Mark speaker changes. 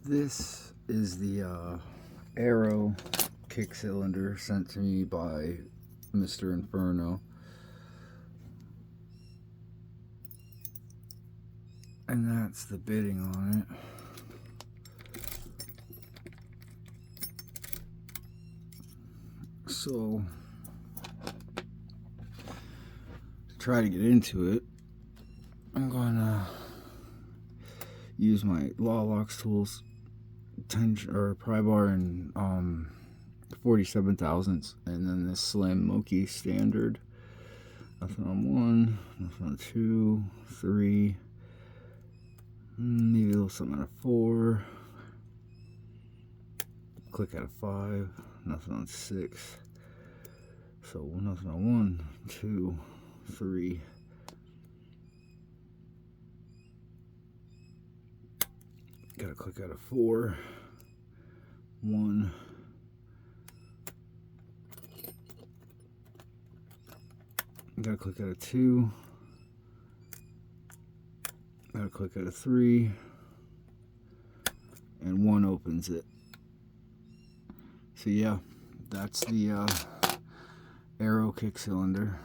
Speaker 1: This is the Arrow kick cylinder sent to me by Mr. Inferno. And that's the bitting on it. So, to try to get into it, I'm gonna use my Lawlocks tools, pry bar and 47 thousandths, and then this Slim Moki standard. Nothing on 1, nothing on 2, 3, maybe a little something out of 4, click out of 5, nothing on 6. So nothing on 1, 2, 3. Got to click out of 4, 1. Got to click out of 2. Got to click out of 3. And 1 opens it. So yeah, that's the Arrow kick cylinder.